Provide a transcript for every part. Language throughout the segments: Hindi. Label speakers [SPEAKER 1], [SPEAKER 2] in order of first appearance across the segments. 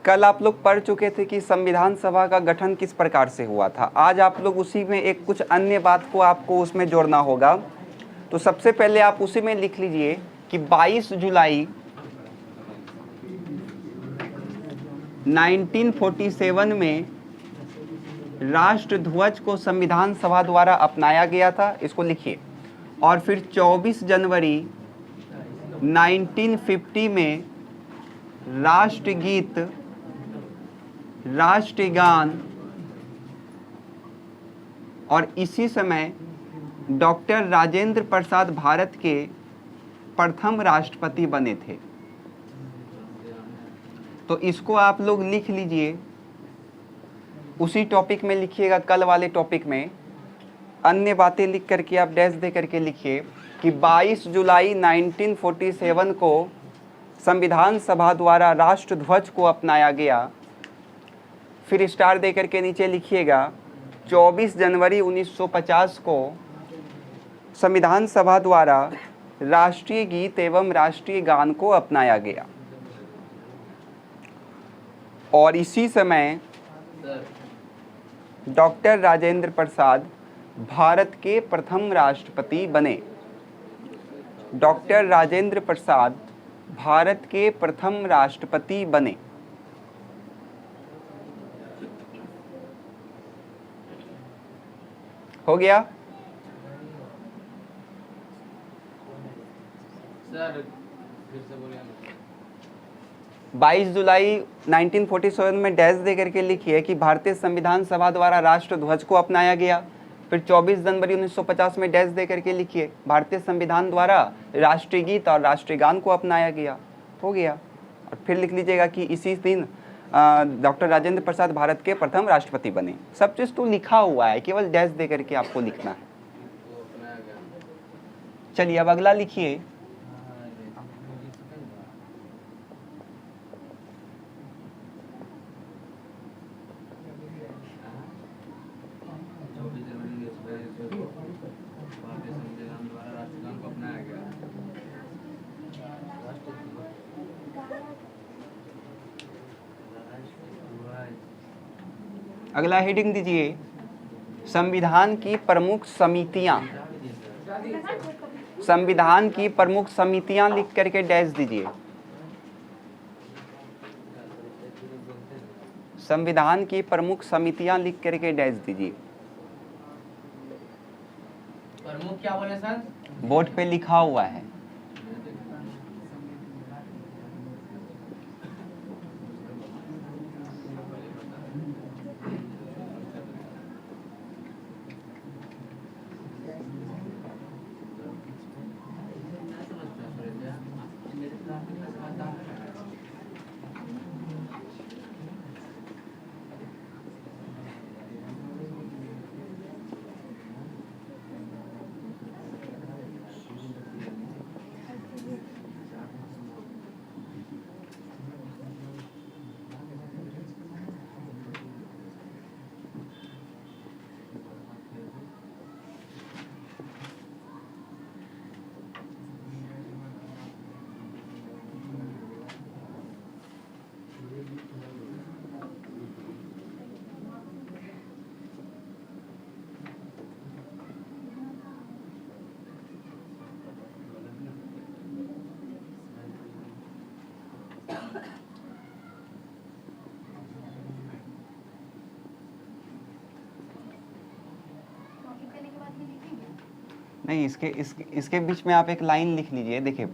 [SPEAKER 1] कल आप लोग पढ़ चुके थे कि संविधान सभा का गठन किस प्रकार से हुआ था। आज आप लोग उसी में एक कुछ अन्य बात को आपको उसमें जोड़ना होगा। तो सबसे पहले आप उसी में लिख लीजिए कि 22 जुलाई 1947 में राष्ट्र ध्वज को संविधान सभा द्वारा अपनाया गया था, इसको लिखिए। और फिर 24 जनवरी 1950 में राष्ट्रगीत, राष्ट्रगान और इसी समय डॉक्टर राजेंद्र प्रसाद भारत के प्रथम राष्ट्रपति बने थे। तो इसको आप लोग लिख लीजिए, उसी टॉपिक में लिखिएगा, कल वाले टॉपिक में। अन्य बातें लिख करके आप डैश दे करके लिखिए कि 22 जुलाई 1947 को संविधान सभा द्वारा राष्ट्र ध्वज को अपनाया गया। फिर स्टार दे करके नीचे लिखिएगा 24 जनवरी 1950 को संविधान सभा द्वारा राष्ट्रीय गीत एवं राष्ट्रीय गान को अपनाया गया। और इसी समय डॉक्टर राजेंद्र प्रसाद भारत के प्रथम राष्ट्रपति बने। डॉक्टर राजेंद्र प्रसाद भारत के प्रथम राष्ट्रपति बने। हो गया सर? फिर से बोलिए। 22 जुलाई 1947 में डैश दे करके लिखिए कि भारतीय संविधान सभा द्वारा राष्ट्र ध्वज को अपनाया गया। फिर 24 जनवरी 1950 में डैश दे करके लिखिए भारतीय संविधान द्वारा राष्ट्रीय गीत और राष्ट्रीय गान को अपनाया गया। हो गया। और फिर लिख लीजिएगा कि इसी दिन डॉक्टर राजेंद्र प्रसाद भारत के प्रथम राष्ट्रपति बने। सब चीज़ तो लिखा हुआ है, केवल डैश दे करके आपको लिखना है। चलिए अब अगला लिखिए। अगला हेडिंग दीजिए, संविधान की प्रमुख समितियां। संविधान की प्रमुख समितियां लिख करके डैश दीजिए। संविधान की प्रमुख समितियां लिख करके डैश दीजिए।
[SPEAKER 2] प्रमुख क्या बोले सर?
[SPEAKER 1] बोर्ड पे लिखा हुआ है। नहीं, इसके बीच में आप एक लाइन लिख लीजिए। देखिए,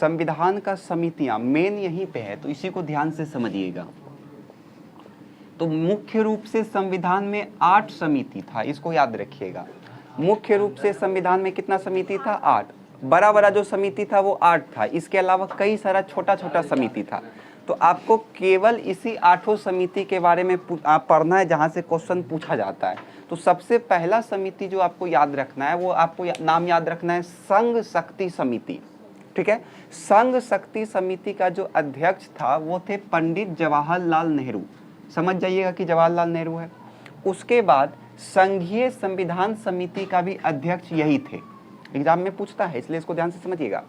[SPEAKER 1] संविधान का समितियां मेन यहीं पे है, तो इसी को ध्यान से समझिएगा। तो मुख्य रूप से संविधान में 8 समिति था, इसको याद रखिएगा। मुख्य रूप से संविधान में कितना समिति था? 8। बड़ा बड़ा जो समिति था वो 8 था। इसके अलावा कई सारा छोटा छोटा समिति था। तो आपको केवल इसी 8 समिति के बारे में पढ़ना है जहाँ से क्वेश्चन पूछा जाता है। तो सबसे पहला समिति जो आपको याद रखना है, वो आपको नाम याद रखना है संघ शक्ति समिति। ठीक है, संघ शक्ति समिति का जो अध्यक्ष था वो थे पंडित जवाहरलाल नेहरू। समझ जाइएगा कि जवाहरलाल नेहरू है। उसके बाद संघीय संविधान समिति का भी अध्यक्ष यही थे। एग्जाम में पूछता है, इसलिए इसको ध्यान से समझिएगा।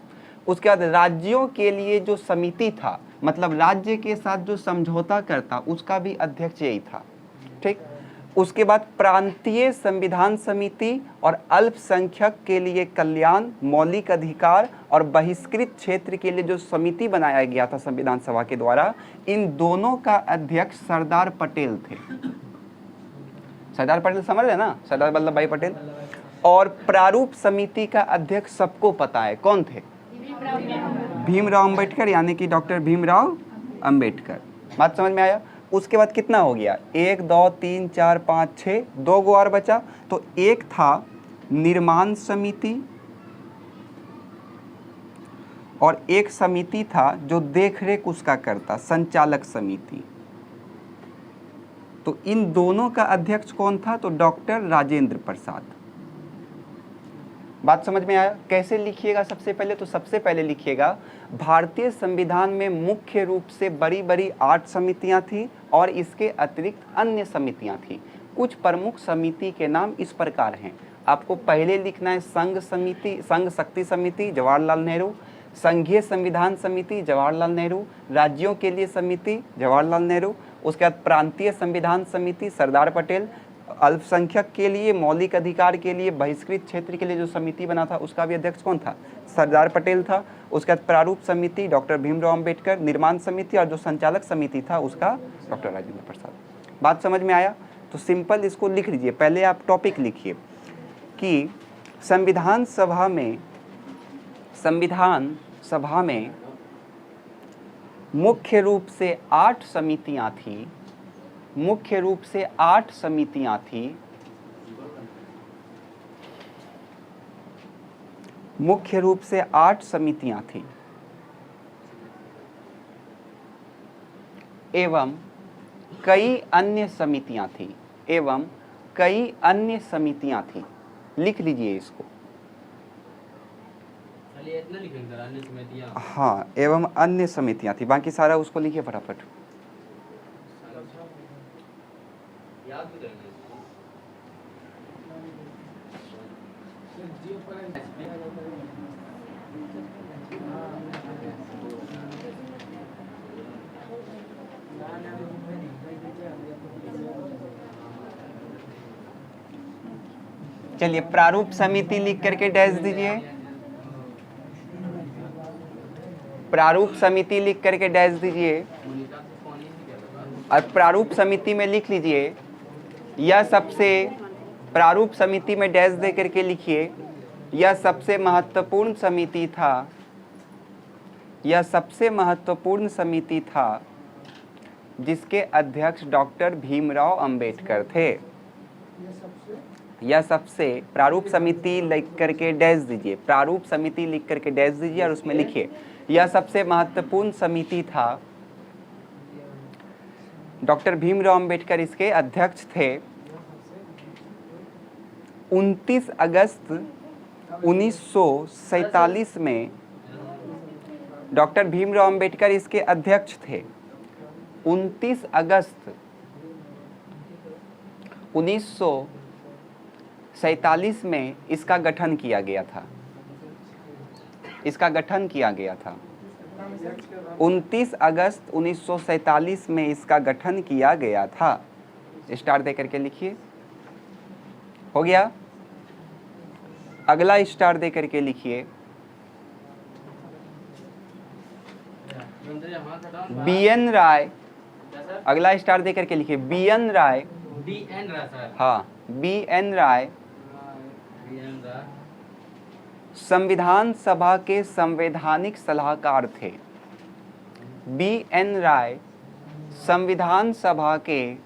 [SPEAKER 1] उसके बाद राज्यों के लिए जो समिति था, मतलब राज्य के साथ जो समझौता करता, उसका भी अध्यक्ष यही था। ठीक। उसके बाद प्रांतीय संविधान समिति और अल्पसंख्यक के लिए कल्याण, मौलिक अधिकार और बहिष्कृत क्षेत्र के लिए जो समिति बनाया गया था संविधान सभा के द्वारा, इन दोनों का अध्यक्ष सरदार पटेल थे। सरदार पटेल समझ रहे ना, सरदार वल्लभ भाई पटेल। और प्रारूप समिति का अध्यक्ष सबको पता है, कौन थे? भीमराव अंबेडकर, यानी कि डॉक्टर भीमराव अंबेडकर। बात समझ में आया? उसके बाद कितना हो गया? 1 2 3 4 5 6, 2 गो और बचा। तो एक था निर्माण समिति और एक समिति था जो देखरेख उसका करता, संचालक समिति। तो इन दोनों का अध्यक्ष कौन था? तो डॉक्टर राजेंद्र प्रसाद। बात समझ में आया? कैसे लिखिएगा? सबसे पहले तो सबसे पहले लिखिएगा, भारतीय संविधान में मुख्य रूप से बड़ी बड़ी 8 समितियां थी और इसके अतिरिक्त अन्य समितियां थी। कुछ प्रमुख समिति के नाम इस प्रकार हैं। आपको पहले लिखना है संघ समिति, संघ शक्ति समिति जवाहरलाल नेहरू, संघीय संविधान समिति जवाहरलाल नेहरू, राज्यों के लिए समिति जवाहरलाल नेहरू, उसके बाद प्रांतीय संविधान समिति सरदार पटेल, अल्पसंख्यक के लिए, मौलिक अधिकार के लिए, बहिष्कृत क्षेत्र के लिए जो समिति बना था उसका भी अध्यक्ष कौन था? सरदार पटेल था। उसके बाद प्रारूप समिति डॉक्टर भीमराव अंबेडकर, निर्माण समिति और जो संचालक समिति था उसका डॉक्टर राजेंद्र प्रसाद। बात समझ में आया? तो सिंपल इसको लिख लीजिए। पहले आप टॉपिक लिखिए कि संविधान सभा में मुख्य रूप से 8 समितियां थी। मुख्य रूप से 8 समितियां थी। मुख्य रूप से 8 समितियां थी एवं कई अन्य समितियां थी। एवं कई अन्य समितियां थी। लिख लीजिए इसको।
[SPEAKER 2] इतना लिखेंगे सर, अन्य समितियां।
[SPEAKER 1] हाँ, एवं अन्य समितियां थी। बाकी सारा उसको लिखिए फटाफट।
[SPEAKER 2] याद भी करेंगे इसको।
[SPEAKER 1] चलिए, प्रारूप समिति लिख करके डैश दीजिए। प्रारूप समिति लिख करके डैश दीजिए। और प्रारूप समिति में लिख लीजिए, यह सबसे, प्रारूप समिति में डैश दे करके लिखिए, यह सबसे महत्वपूर्ण समिति था। यह सबसे महत्वपूर्ण समिति था जिसके अध्यक्ष डॉक्टर भीमराव अंबेडकर थे। यह सबसे, प्रारूप समिति लिख करके डैश दीजिए। प्रारूप समिति लिख करके डैश दीजिए और उसमें लिखिए, यह सबसे महत्वपूर्ण समिति था, डॉक्टर भीमराव अंबेडकर इसके अध्यक्ष थे। 29 अगस्त 1947 में डॉक्टर भीमराव अंबेडकर इसके अध्यक्ष थे। 29 अगस्त 1947 में इसका गठन किया गया था। इसका गठन किया गया था 29 अगस्त 1947 में इसका गठन किया गया था। स्टार दे करके लिखिए। हो गया? अगला स्टार दे करके लिखिए, BN राय। अगला स्टार दे करके लिखिए, BN राय।
[SPEAKER 2] BN राय सर।
[SPEAKER 1] हाँ, BN राय
[SPEAKER 2] BN राय
[SPEAKER 1] संविधान सभा के संवैधानिक सलाहकार थे। BN राय संविधान सभा के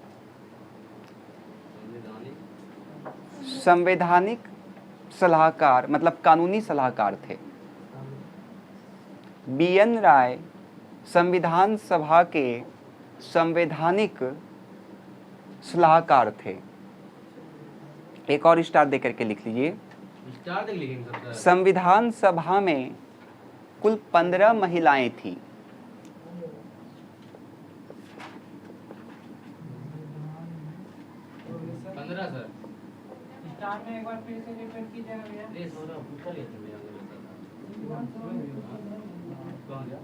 [SPEAKER 1] संवैधानिक सलाहकार, मतलब कानूनी सलाहकार थे। BN राय संविधान सभा के संवैधानिक सलाहकार थे। एक और स्टार देकर के लिख लीजिए।
[SPEAKER 2] स्टार देख लिखेंगे सर।
[SPEAKER 1] संविधान सभा में कुल 15 महिलाएं थी।
[SPEAKER 2] 15 सर।
[SPEAKER 3] स्टार में एक बार फिर से रिपीट कीजिएगा भैया।
[SPEAKER 2] प्लीज थोड़ा पूछा लेते हैं मेरा कौन गया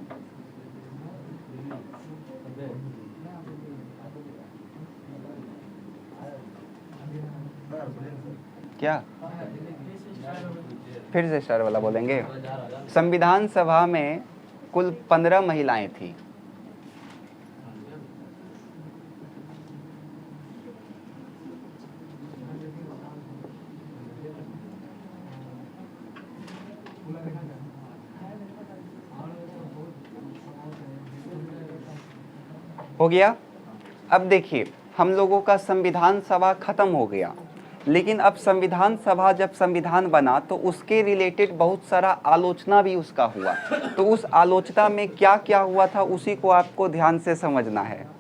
[SPEAKER 1] क्या फिर से स्टार वाला बोलेंगे? संविधान सभा में कुल 15 महिलाएं थी। हो गया? अब देखिए, हम लोगों का संविधान सभा खत्म हो गया, लेकिन अब संविधान सभा जब संविधान बना तो उसके रिलेटेड बहुत सारा आलोचना भी उसका हुआ। तो उस आलोचना में क्या क्या हुआ था उसी को आपको ध्यान से समझना है।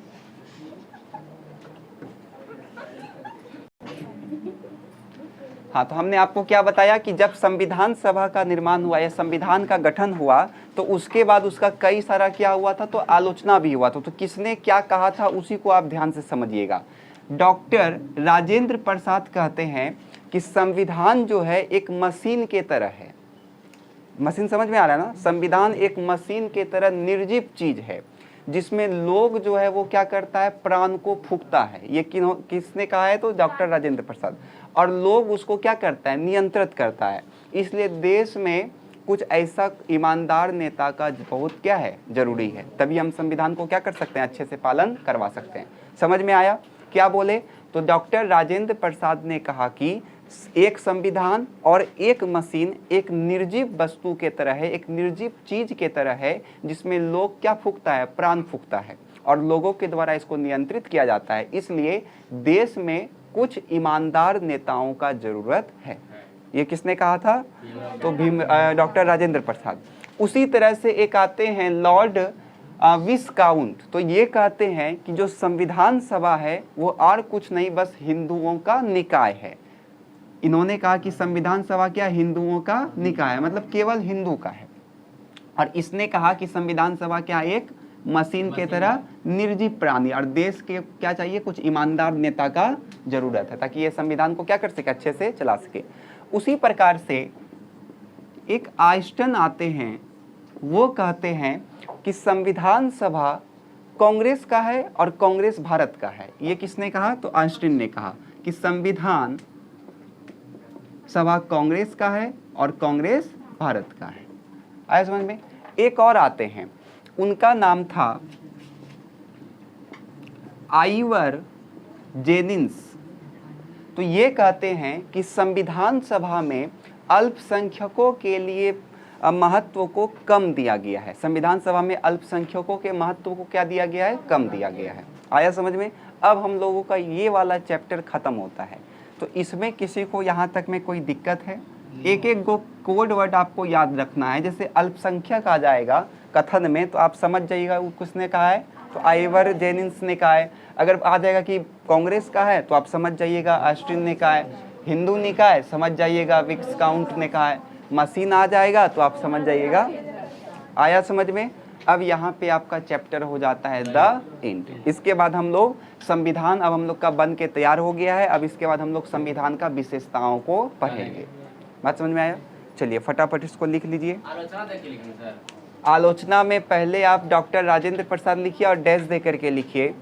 [SPEAKER 1] हाँ, तो हमने आपको क्या बताया कि जब संविधान सभा का निर्माण हुआ या संविधान का गठन हुआ तो उसके बाद उसका कई सारा क्या हुआ था, तो आलोचना भी हुआ था। तो किसने क्या कहा था उसी को आप ध्यान से समझिएगा। डॉक्टर राजेंद्र प्रसाद कहते हैं कि संविधान जो है एक मशीन के तरह है। मशीन समझ में आ रहा है ना? संविधान एक मशीन के तरह निर्जीव चीज है जिसमें लोग जो है वो क्या करता है, प्राण को फूंकता है। ये किसने कहा है? तो डॉक्टर राजेंद्र प्रसाद। और लोग उसको क्या करता है, नियंत्रित करता है। इसलिए देश में कुछ ऐसा ईमानदार नेता का बहुत क्या है, जरूरी है, तभी हम संविधान को क्या कर सकते हैं, अच्छे से पालन करवा सकते हैं। समझ में आया? क्या बोले? तो डॉक्टर राजेंद्र प्रसाद ने कहा कि एक संविधान और एक मशीन एक निर्जीव वस्तु के तरह है, एक निर्जीव चीज के तरह है जिसमें लोग क्या फूंकता है, प्राण फूंकता है, और लोगों के द्वारा इसको नियंत्रित किया जाता है। इसलिए देश में कुछ ईमानदार नेताओं का जरूरत है। ये किसने कहा था? तो डॉक्टर राजेंद्र प्रसाद। उसी तरह से एक आते हैं लॉर्ड विस्काउंट। तो ये कहते हैं कि जो संविधान सभा है वो और कुछ नहीं, बस हिंदुओं का निकाय है। इन्होंने कहा कि संविधान सभा क्या, हिंदुओं का निकाय है, मतलब केवल हिंदू का है। और इसने कहा कि संविधान सभा क्या, एक मशीन के तरह निर्जीव प्राणी, और देश के क्या चाहिए, कुछ ईमानदार नेता का जरूरत है ताकि ये संविधान को क्या कर सके, अच्छे से चला सके। उसी प्रकार से एक आइंस्टाइन आते हैं, वो कहते हैं कि संविधान सभा कांग्रेस का है और कांग्रेस भारत का है। ये किसने कहा? तो आइंस्टाइन ने कहा कि संविधान सभा कांग्रेस का है और कांग्रेस भारत का है। आया समझ में? एक और आते हैं, उनका नाम था आइवर जेनिंस। तो ये कहते हैं कि संविधान सभा में अल्पसंख्यकों के लिए महत्व को कम दिया गया है। संविधान सभा में अल्पसंख्यकों के महत्व को क्या दिया गया है, कम दिया गया है। आया समझ में? अब हम लोगों का ये वाला चैप्टर खत्म होता है। तो इसमें किसी को यहाँ तक में कोई दिक्कत है? एक एक गो कोड वर्ड आपको याद रखना है। जैसे अल्पसंख्यक आ जाएगा कथन में तो आप समझ जाइएगा वो किसने कहा है, तो आइवर जेनिंस ने कहा है। अगर आ जाएगा कि कांग्रेस का है तो आप समझ जाइएगा आइंस्टाइन ने कहा है। हिंदू निकाय समझ जाइएगा विस्काउंट ने कहा है। मशीन आ जाएगा तो आप समझ जाइएगा। आया समझ में? अब यहाँ पे आपका चैप्टर हो जाता है द एंड। इसके बाद हम लोग संविधान, अब हम लोग का बन के तैयार हो गया है। अब इसके बाद हम लोग संविधान का विशेषताओं को पढ़ेंगे। बात समझ में आया? चलिए फटाफट इसको लिख लीजिए।
[SPEAKER 2] आलोचना तक के लिखेंगे सर।
[SPEAKER 1] आलोचना में पहले आप डॉक्टर राजेंद्र प्रसाद लिखिए और डैश दे करके लिखिए।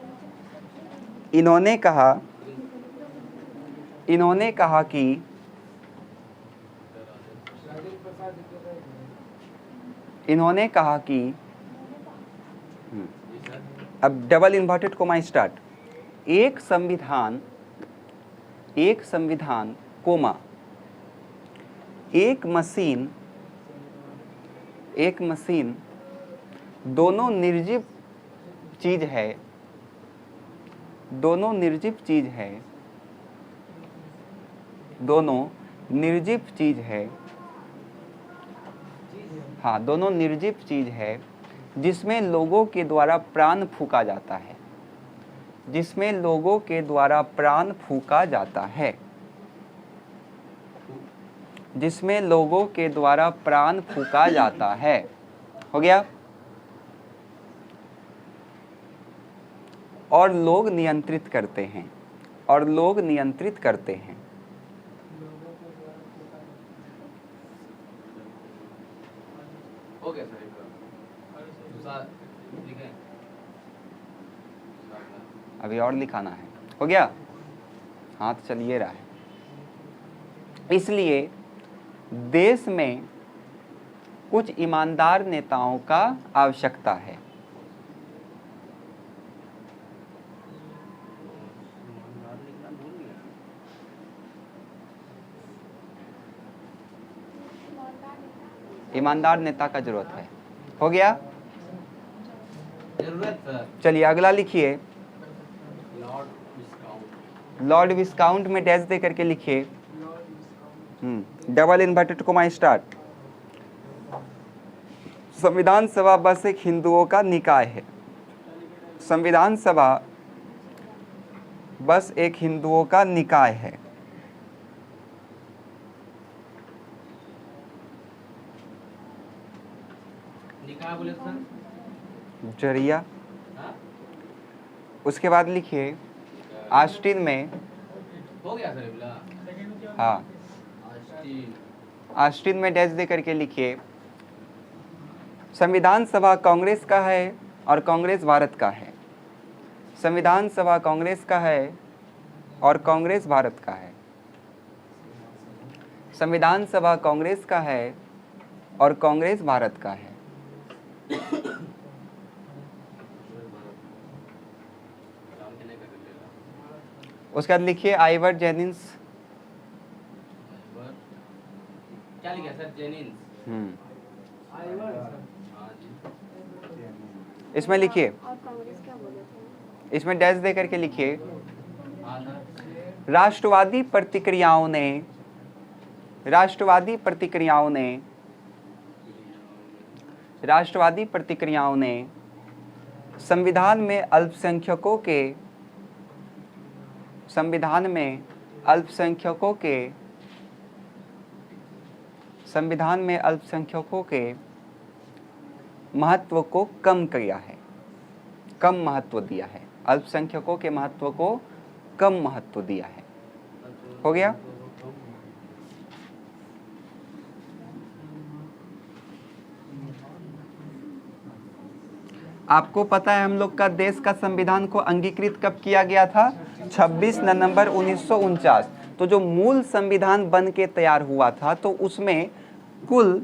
[SPEAKER 1] इन्होंने कहा कि अब डबल इन्वर्टेड कोमा स्टार्ट, एक संविधान कोमा एक मशीन दोनों निर्जीव चीज है जिसमें लोगों के द्वारा प्राण फूंका जाता है। हो गया? और लोग नियंत्रित करते हैं।
[SPEAKER 2] हो गया सर एक दूसरा लिखें
[SPEAKER 1] अभी और लिखाना है। हो गया? हाँ तो चलिए रहा है। इसलिए देश में कुछ ईमानदार नेताओं का आवश्यकता है। ईमानदार नेता का जरूरत है। हो गया?
[SPEAKER 2] जरूरत सर।
[SPEAKER 1] चलिए अगला लिखिए।
[SPEAKER 2] लॉर्ड विस्काउंट।
[SPEAKER 1] लॉर्ड विस्काउंट में डैश दे करके लिखिए। Double inverted coma start. संविधान सभा बस एक हिंदुओं का निकाय है। संविधान सभा बस एक हिंदुओं का निकाय है।
[SPEAKER 2] निकाह बोले सर?
[SPEAKER 1] जरिया।
[SPEAKER 2] हाँ?
[SPEAKER 1] उसके बाद लिखिए आस्टीन में।
[SPEAKER 2] हो गया सर बोला?
[SPEAKER 1] हाँ
[SPEAKER 2] आस्टीन।
[SPEAKER 1] आस्टीन में डैश दे करके लिखिए संविधान सभा कांग्रेस का है और कांग्रेस भारत का है। संविधान सभा कांग्रेस का है और कांग्रेस भारत का है। संविधान सभा कांग्रेस का है और कांग्रेस भारत का है। उसके बाद लिखिए आइवर जेनिन्स।
[SPEAKER 2] क्या लिखा सर? जेनिन्स। हाँ जी।
[SPEAKER 1] इसमें लिखिए,
[SPEAKER 4] और कांग्रेस क्या बोले थे?
[SPEAKER 1] इसमें डैश दे करके लिखिए
[SPEAKER 2] हाँ सर।
[SPEAKER 1] राष्ट्रवादी प्रतिक्रियाओं ने राष्ट्रवादी प्रतिक्रियाओं ने संविधान में अल्पसंख्यकों के महत्व को कम किया है, कम महत्व दिया है। अल्पसंख्यकों के महत्व को कम महत्व दिया है। हो गया? आपको पता है हम लोग का देश का संविधान को अंगीकृत कब किया गया था? 26 नवंबर 1949। तो जो मूल संविधान बन के तैयार हुआ था तो उसमें कुल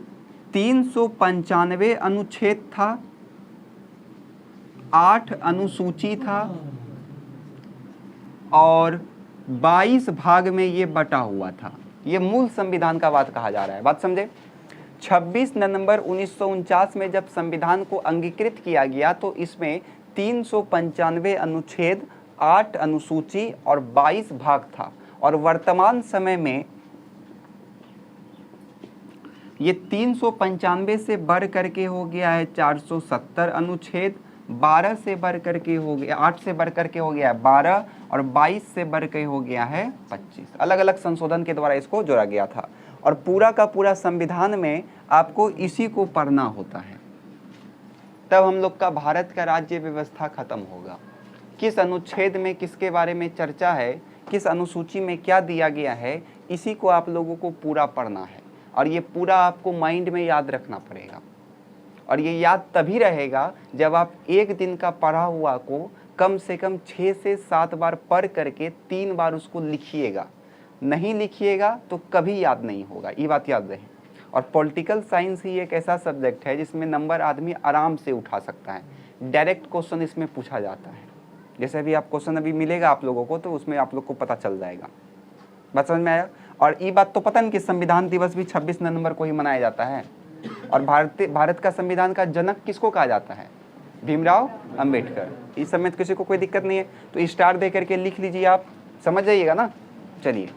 [SPEAKER 1] 395 अनुच्छेद था, 8 अनुसूची था और 22 भाग में ये बटा हुआ था। ये मूल संविधान का बात कहा जा रहा है। बात समझे? 26 नवंबर 1949 में जब संविधान को अंगीकृत किया गया तो इसमें 395 अनुच्छेद, 8 अनुसूची और 22 भाग था। और वर्तमान समय में ये 395 से बढ़ करके हो गया है 470 अनुच्छेद, 12 से बढ़ करके हो गया, 8 से बढ़ करके हो गया है 12 और 22 से बढ़ के हो गया है 25। अलग अलग संशोधन के द्वारा इसको जोड़ा गया था। और पूरा का पूरा संविधान में आपको इसी को पढ़ना होता है, तब हम लोग का भारत का राज्य व्यवस्था खत्म होगा। किस अनुच्छेद में किसके बारे में चर्चा है, किस अनुसूची में क्या दिया गया है, इसी को आप लोगों को पूरा पढ़ना है। और ये पूरा आपको माइंड में याद रखना पड़ेगा। और ये याद तभी रहेगा जब आप एक दिन का पढ़ा हुआ को कम से कम 6 से 7 बार पढ़ करके 3 बार उसको लिखिएगा। नहीं लिखिएगा तो कभी याद नहीं होगा, ये बात याद रहे। और पॉलिटिकल साइंस ही एक ऐसा सब्जेक्ट है जिसमें नंबर आदमी आराम से उठा सकता है। डायरेक्ट क्वेश्चन इसमें पूछा जाता है। जैसे अभी आप क्वेश्चन अभी मिलेगा आप लोगों को तो उसमें आप लोग को पता चल जाएगा। बात समझ में आया? और ये बात तो पता नहीं कि संविधान दिवस भी 26 नवंबर को ही मनाया जाता है। और भारत का संविधान का जनक किसको कहा जाता है? भीमराव अंबेडकर। इस समय किसी को कोई दिक्कत नहीं है तो स्टार दे करके लिख लीजिए, आप समझ जाइएगा ना। चलिए